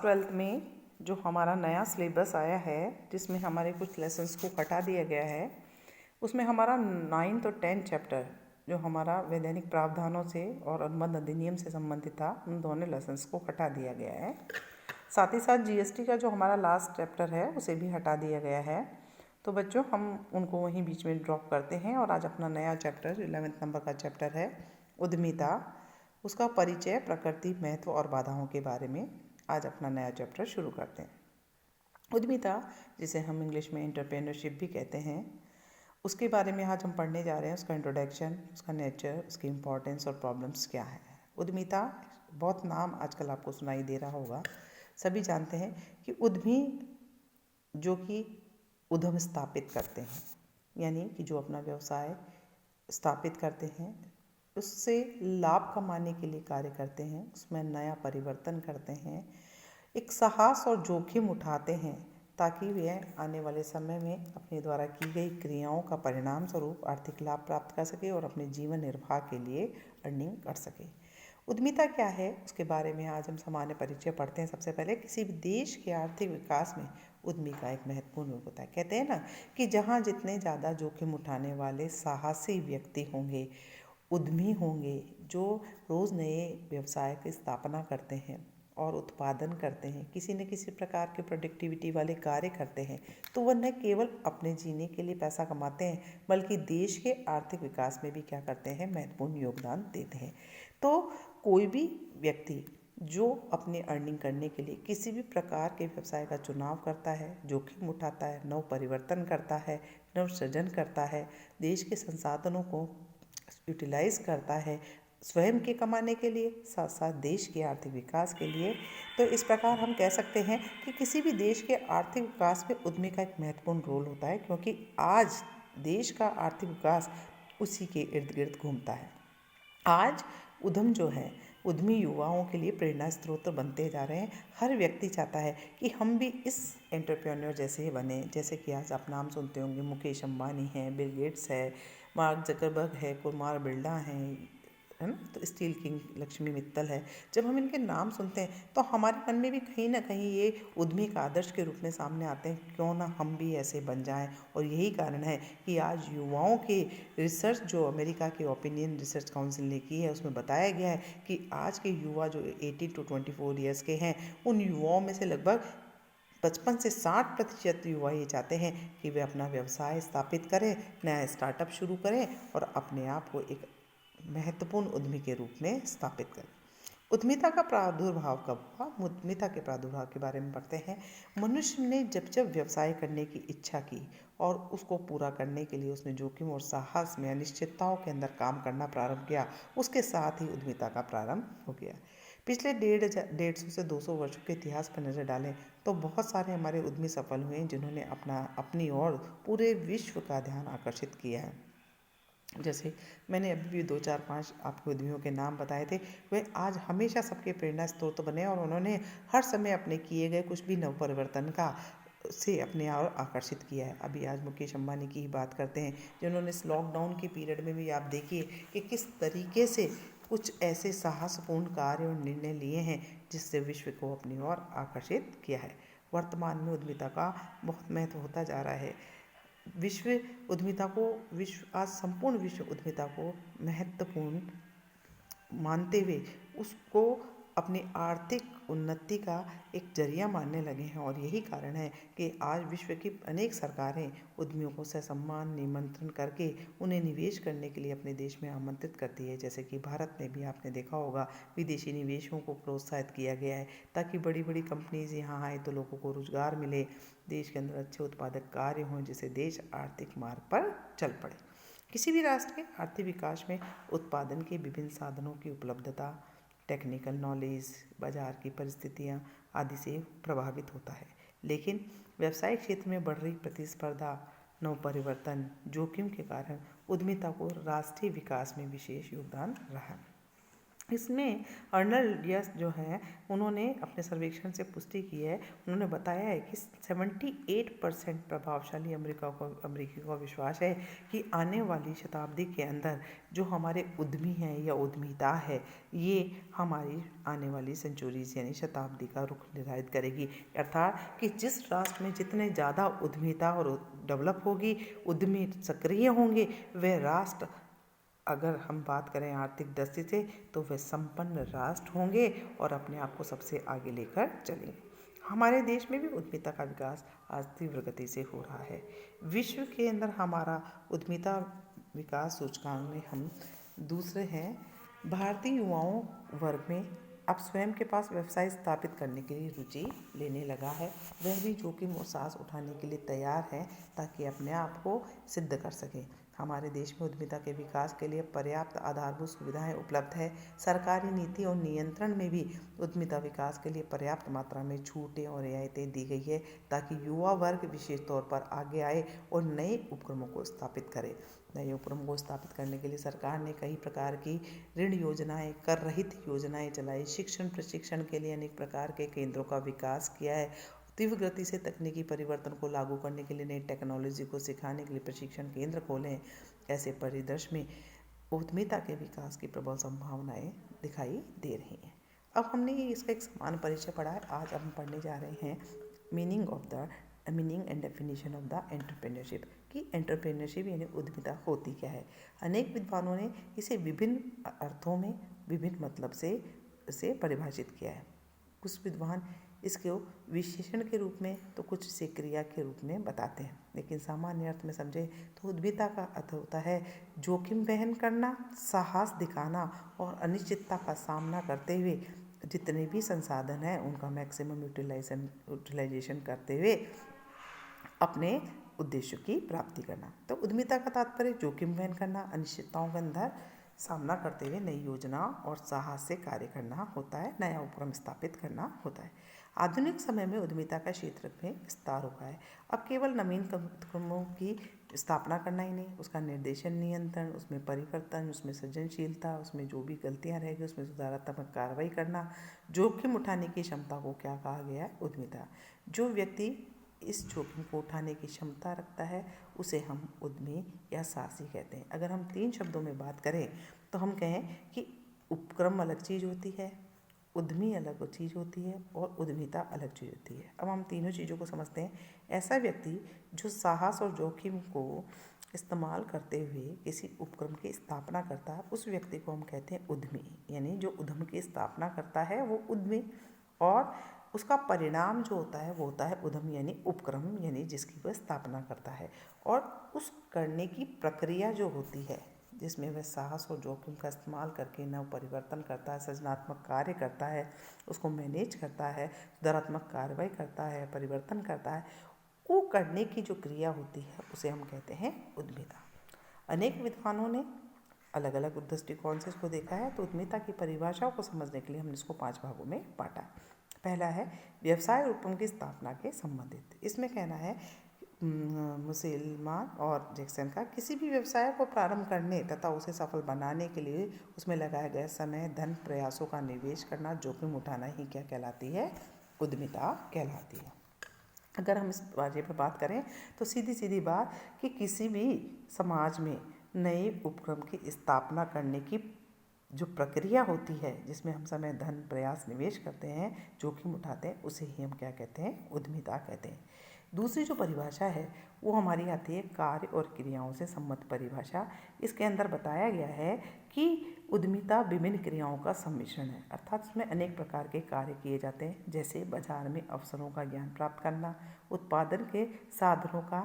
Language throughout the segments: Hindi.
ट्वेल्थ में जो हमारा नया सिलेबस आया है, जिसमें हमारे कुछ लेसन्स को हटा दिया गया है, उसमें हमारा 9th और 10th चैप्टर जो हमारा वैधानिक प्रावधानों से और अनुबंध अधिनियम से संबंधित था, उन दोनों लेसन्स को हटा दिया गया है। साथ ही साथ जीएसटी का जो हमारा लास्ट चैप्टर है उसे भी हटा दिया गया है। तो बच्चों, हम उनको वहीं बीच में ड्रॉप करते हैं और आज अपना नया चैप्टर 11th नंबर का चैप्टर है उद्यमिता, उसका परिचय, प्रकृति, महत्व और बाधाओं के बारे में आज अपना नया चैप्टर शुरू करते हैं। उद्यमिता, जिसे हम इंग्लिश में एंटरप्रेन्योरशिप भी कहते हैं, उसके बारे में आज हम पढ़ने जा रहे हैं। उसका इंट्रोडक्शन, उसका नेचर, उसकी इम्पोर्टेंस और प्रॉब्लम्स क्या है। उद्यमिता, बहुत नाम आजकल आपको सुनाई दे रहा होगा। सभी जानते हैं कि उद्यमी जो कि उद्यम स्थापित करते हैं, यानी कि जो अपना व्यवसाय स्थापित करते हैं, उससे लाभ कमाने के लिए कार्य करते हैं, उसमें नया परिवर्तन करते हैं, एक साहस और जोखिम उठाते हैं ताकि वे आने वाले समय में अपने द्वारा की गई क्रियाओं का परिणाम स्वरूप आर्थिक लाभ प्राप्त कर सके और अपने जीवन निर्वाह के लिए अर्निंग कर सके। उद्यमिता क्या है, उसके बारे में आज हम सामान्य परिचय पढ़ते हैं। सबसे पहले, किसी भी देश के आर्थिक विकास में उद्यमी का एक महत्वपूर्ण योग होता है। कहते हैं ना कि जहाँ जितने ज़्यादा जोखिम उठाने वाले साहसी व्यक्ति होंगे, उद्यमी होंगे, जो रोज़ नए व्यवसाय की स्थापना करते हैं और उत्पादन करते हैं, किसी न किसी प्रकार के प्रोडक्टिविटी वाले कार्य करते हैं, तो वह न केवल अपने जीने के लिए पैसा कमाते हैं, बल्कि देश के आर्थिक विकास में भी क्या करते हैं, महत्वपूर्ण योगदान देते हैं। तो कोई भी व्यक्ति जो अपने अर्निंग करने के लिए किसी भी प्रकार के व्यवसाय का चुनाव करता है, जोखिम उठाता है, नव परिवर्तन करता है, नव सृजन करता है, देश के संसाधनों को यूटिलाइज करता है स्वयं के कमाने के लिए, साथ साथ देश के आर्थिक विकास के लिए, तो इस प्रकार हम कह सकते हैं कि किसी भी देश के आर्थिक विकास में उद्यमी का एक महत्वपूर्ण रोल होता है, क्योंकि आज देश का आर्थिक विकास उसी के इर्द गिर्द घूमता है। आज उद्यम जो है, उद्यमी युवाओं के लिए प्रेरणा स्रोत बनते जा रहे हैं। हर व्यक्ति चाहता है कि हम भी इस एंटरप्रेन्योर जैसे ही बने, जैसे कि आज आप नाम सुनते होंगे, मुकेश अंबानी है, बिल गेट्स है, मार्क जकरबर्ग है, कुमार बिरला है ना, तो स्टील किंग लक्ष्मी मित्तल है। जब हम इनके नाम सुनते हैं तो हमारे मन में भी कहीं ना कहीं ये उद्यमी का आदर्श के रूप में सामने आते हैं, क्यों ना हम भी ऐसे बन जाएं। और यही कारण है कि आज युवाओं के रिसर्च जो अमेरिका के ओपिनियन रिसर्च काउंसिल ने की है, उसमें बताया गया है कि आज के युवा जो 18 to 24 ईयर्स के हैं, उन युवाओं में से लगभग 55 से 60% युवा ये चाहते हैं कि वे अपना व्यवसाय स्थापित करें, नया स्टार्टअप शुरू करें और अपने आप को एक महत्वपूर्ण उद्यमी के रूप में स्थापित करें। उद्यमिता का प्रादुर्भाव कब हुआ? उद्यमिता के प्रादुर्भाव के बारे में पढ़ते हैं। मनुष्य ने जब जब व्यवसाय करने की इच्छा की और उसको पूरा करने के लिए उसने जोखिम और साहस में अनिश्चितताओं के अंदर काम करना प्रारंभ किया, उसके साथ ही उद्यमिता का प्रारंभ हो गया। पिछले 150 से 200 वर्षों के इतिहास पर नज़र डालें तो बहुत सारे हमारे उद्यमी सफल हुए हैं, जिन्होंने अपनी ओर पूरे विश्व का ध्यान आकर्षित किया है। जैसे मैंने अभी भी 2-4-5 आपको उद्यमियों के नाम बताए थे, वे आज हमेशा सबके प्रेरणा स्रोत बने और उन्होंने हर समय अपने किए गए कुछ भी नव परिवर्तन का से अपने ओर आकर्षित किया है। अभी आज मुकेश अंबानी की ही बात करते हैं, जिन्होंने इस लॉकडाउन के पीरियड में भी आप देखिए कि किस तरीके से कुछ ऐसे साहसपूर्ण कार्य और निर्णय लिए हैं जिससे विश्व को अपनी ओर आकर्षित किया है। वर्तमान में उद्यमिता का बहुत महत्व होता जा रहा है। विश्व उद्यमिता को आज संपूर्ण विश्व उद्यमिता को महत्वपूर्ण मानते हुए उसको अपनी आर्थिक उन्नति का एक जरिया मानने लगे हैं। और यही कारण है कि आज विश्व की अनेक सरकारें उद्यमियों को ससम्मान निमंत्रण करके उन्हें निवेश करने के लिए अपने देश में आमंत्रित करती है। जैसे कि भारत में भी आपने देखा होगा, विदेशी निवेशों को प्रोत्साहित किया गया है ताकि बड़ी बड़ी कंपनीज यहाँ आए तो लोगों को रोजगार मिले, देश के अंदर अच्छे उत्पादक कार्य हों, जिससे देश आर्थिक मार्ग पर चल पड़े। किसी भी राष्ट्र के आर्थिक विकास में उत्पादन के विभिन्न साधनों की उपलब्धता, टेक्निकल नॉलेज, बाजार की परिस्थितियाँ आदि से प्रभावित होता है। लेकिन व्यावसायिक क्षेत्र में बढ़ रही प्रतिस्पर्धा, नव परिवर्तन, जोखिम के कारण उद्यमिता को राष्ट्रीय विकास में विशेष योगदान रहा। इसमें अर्नल्ड यस जो है उन्होंने अपने सर्वेक्षण से पुष्टि की है। उन्होंने बताया है कि 78% प्रभावशाली अमेरिकी को विश्वास है कि आने वाली शताब्दी के अंदर जो हमारे उद्यमी हैं या उद्यमिता है ये हमारी आने वाली सेंचुरीज यानी शताब्दी का रुख निर्धारित करेगी। अर्थात कि जिस राष्ट्र में जितने ज़्यादा उद्यमिता और डेवलप होगी, उद्यमी सक्रिय होंगे, वह राष्ट्र, अगर हम बात करें आर्थिक दृष्टि से, तो वे संपन्न राष्ट्र होंगे और अपने आप को सबसे आगे लेकर चलेंगे। हमारे देश में भी उद्यमिता का विकास आज तीव्र गति से हो रहा है। विश्व के अंदर हमारा उद्यमिता विकास सूचकांक में हम दूसरे हैं। भारतीय युवाओं वर्ग में अब स्वयं के पास व्यवसाय स्थापित करने के लिए रुचि लेने लगा है। वह भी जोखिम और साहस उठाने के लिए तैयार हैं ताकि अपने आप को सिद्ध कर सकें। हमारे देश में उद्यमिता के विकास के लिए पर्याप्त आधारभूत सुविधाएं उपलब्ध है। सरकारी नीति और नियंत्रण में भी उद्यमिता विकास के लिए पर्याप्त मात्रा में छूटें और रियायतें दी गई है ताकि युवा वर्ग विशेष तौर पर आगे आए और नए उपक्रमों को स्थापित करे। नए उपक्रमों को स्थापित करने के लिए सरकार ने कई प्रकार की ऋण योजनाएं, कर रहित योजनाएं चलाई। शिक्षण प्रशिक्षण के लिए अनेक प्रकार के केंद्रों का विकास किया है। तीव्र गति से तकनीकी परिवर्तन को लागू करने के लिए नई टेक्नोलॉजी को सिखाने के लिए प्रशिक्षण केंद्र खोलें। ऐसे परिदृश्य में उद्यमिता के विकास की प्रबल संभावनाएं दिखाई दे रही हैं। अब हमने इसका एक समान परिचय पढ़ा है। आज अब हम पढ़ने जा रहे हैं meaning and definition of the entrepreneurship कि एंटरप्रेन्योरशिप यानी उद्यमिता होती क्या है। अनेक विद्वानों ने इसे विभिन्न अर्थों में विभिन्न मतलब से इसे परिभाषित किया है। कुछ विद्वान इसको विशेषण के रूप में तो कुछ इसे क्रिया के रूप में बताते हैं, लेकिन सामान्य अर्थ में समझे तो उद्यमिता का अर्थ होता है जोखिम वहन करना, साहस दिखाना और अनिश्चितता का सामना करते हुए जितने भी संसाधन हैं उनका मैक्सिमम यूटिलाइजेशन करते हुए अपने उद्देश्य की प्राप्ति करना। तो उद्यमिता का तात्पर्य जोखिम वहन करना, अनिश्चितताओं के अंदर सामना करते हुए नई योजना और साहस से कार्य करना होता है, नया उपक्रम स्थापित करना होता है। आधुनिक समय में उद्यमिता का क्षेत्र में विस्तार हुआ है। अब केवल नवीन उपक्रमों की स्थापना करना ही नहीं, उसका निर्देशन, नियंत्रण, उसमें परिवर्तन, उसमें सृजनशीलता, उसमें जो भी गलतियां रहेगी उसमें सुधारात्मक कार्रवाई करना, जोखिम उठाने की क्षमता को क्या कहा गया है? उद्यमिता। जो व्यक्ति इस जोखिम को उठाने की क्षमता रखता है उसे हम उद्यमी या साहसी कहते हैं। अगर हम 3 शब्दों में बात करें तो हम कहें कि उपक्रम अलग चीज़ होती है, उद्यमी अलग चीज़ होती है और उद्यमिता अलग चीज़ होती है। अब हम तीनों चीज़ों को समझते हैं। ऐसा व्यक्ति जो साहस और जोखिम को इस्तेमाल करते हुए किसी उपक्रम की स्थापना करता है उस व्यक्ति को हम कहते हैं उद्यमी, यानी जो उद्यम की स्थापना करता है वो उद्यमी, और उसका परिणाम जो होता है वो होता है उद्यम यानी उपक्रम, यानी जिसकी वह स्थापना करता है। और उस करने की प्रक्रिया जो होती है जिसमें वह साहस और जोखिम का इस्तेमाल करके नव परिवर्तन करता है, सृजनात्मक कार्य करता है, उसको मैनेज करता है, सुधारात्मक कार्रवाई करता है, परिवर्तन करता है, वो करने की जो क्रिया होती है उसे हम कहते हैं उद्यमिता। अनेक विद्वानों ने अलग अलग दृष्टिकोण से इसको देखा है। तो उद्यमिता की परिभाषाओं को समझने के लिए हमने इसको 5 भागों में बांटा। पहला है व्यवसाय और उपक्रम की स्थापना के संबंधित। इसमें कहना है मुसेलमान और जैक्सन का किसी भी व्यवसाय को प्रारंभ करने तथा उसे सफल बनाने के लिए उसमें लगाया गया समय, धन, प्रयासों का निवेश करना, जोखिम उठाना ही क्या कहलाती है? उद्यमिता कहलाती है। अगर हम इस बारे पर बात करें तो सीधी सीधी बात कि किसी भी समाज में नए उपक्रम की स्थापना करने की जो प्रक्रिया होती है जिसमें हम समय, धन, प्रयास, निवेश करते हैं, जोखिम उठाते हैं, उसे ही हम क्या कहते हैं? उद्यमिता कहते हैं। दूसरी जो परिभाषा है वो हमारी आती है कार्य और क्रियाओं से सम्मत परिभाषा। इसके अंदर बताया गया है कि उद्यमिता विभिन्न क्रियाओं का सम्मिश्रण है, अर्थात इसमें अनेक प्रकार के कार्य किए जाते हैं, जैसे बाजार में अवसरों का ज्ञान प्राप्त करना, उत्पादन के साधनों का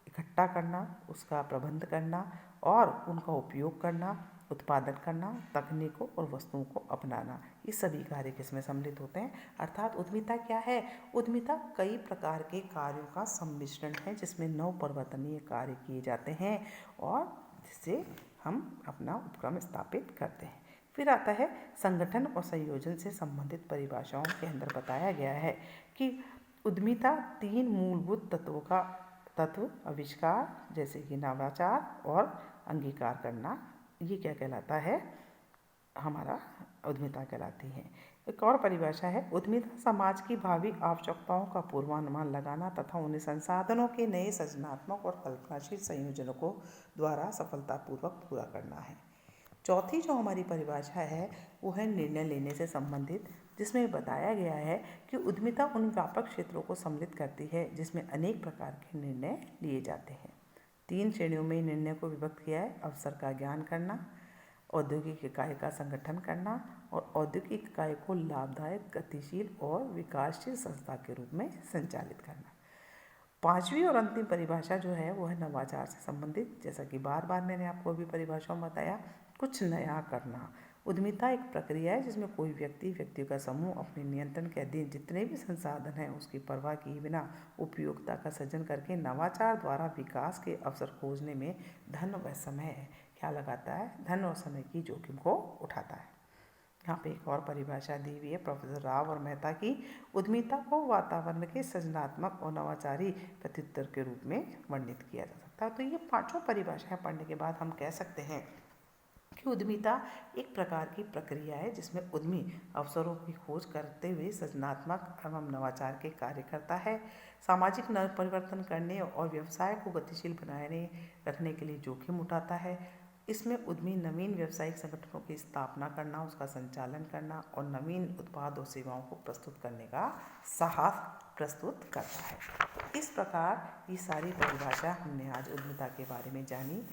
इकट्ठा करना, उसका प्रबंध करना और उनका उपयोग करना, उत्पादन करना, तकनीकों और वस्तुओं को अपनाना, ये सभी कार्य किसमें सम्मिलित होते हैं। अर्थात उद्यमिता क्या है? उद्यमिता कई प्रकार के कार्यों का सम्मिश्रण है जिसमें नव परिवर्तनीय कार्य किए जाते हैं और जिससे हम अपना उपक्रम स्थापित करते हैं। फिर आता है संगठन और संयोजन से संबंधित परिभाषाओं के अंदर बताया गया है कि उद्यमिता 3 मूलभूत तत्व आविष्कार, जैसे कि नवाचार और अंगीकार करना, ये क्या कहलाता है? हमारा उद्यमिता कहलाती है। एक और परिभाषा है, उद्यमिता समाज की भावी आवश्यकताओं का पूर्वानुमान लगाना तथा उन्हें संसाधनों के नए सृजनात्मक और कल्पनाशील संयोजनों को द्वारा सफलतापूर्वक पूरा करना है। चौथी जो हमारी परिभाषा है वो है निर्णय लेने से संबंधित, जिसमें बताया गया है कि उद्यमिता उन व्यापक क्षेत्रों को सम्मिलित करती है जिसमें अनेक प्रकार के निर्णय लिए जाते हैं। 3 श्रेणियों में निर्णय को विभक्त किया है: अवसर का ज्ञान करना, औद्योगिक इकाई का संगठन करना और औद्योगिक इकाई को लाभदायक, गतिशील और विकासशील संस्था के रूप में संचालित करना। 5वीं और अंतिम परिभाषा जो है वो है नवाचार से संबंधित। जैसा कि बार बार मैंने आपको अभी परिभाषाओं में बताया, कुछ नया करना। उद्यमिता एक प्रक्रिया है जिसमें कोई व्यक्तियों का समूह अपने नियंत्रण के अधीन जितने भी संसाधन हैं उसकी परवाह किए बिना उपयोगिता का सृजन करके नवाचार द्वारा विकास के अवसर खोजने में धन व समय क्या लगाता है, धन और समय की जोखिम को उठाता है। यहाँ पे एक और परिभाषा दी हुई है प्रोफेसर राव और मेहता की, उद्यमिता को वातावरण के सृजनात्मक और नवाचारी प्रत्युत्तर के रूप में वर्णित किया जा सकता है। तो ये 5 परिभाषाएं पढ़ने के बाद हम कह सकते हैं कि उद्यमिता एक प्रकार की प्रक्रिया है जिसमें उद्यमी अवसरों की खोज करते हुए सृजनात्मक एवं नवाचार के कार्य करता है, सामाजिक परिवर्तन करने और व्यवसाय को गतिशील बनाए रखने के लिए जोखिम उठाता है। इसमें उद्यमी नवीन व्यावसायिक संगठनों की स्थापना करना, उसका संचालन करना और नवीन उत्पाद और सेवाओं को प्रस्तुत करने का साहस प्रस्तुत करता है। इस प्रकार ये सारी परिभाषा हमने आज उद्यमिता के बारे में जानी।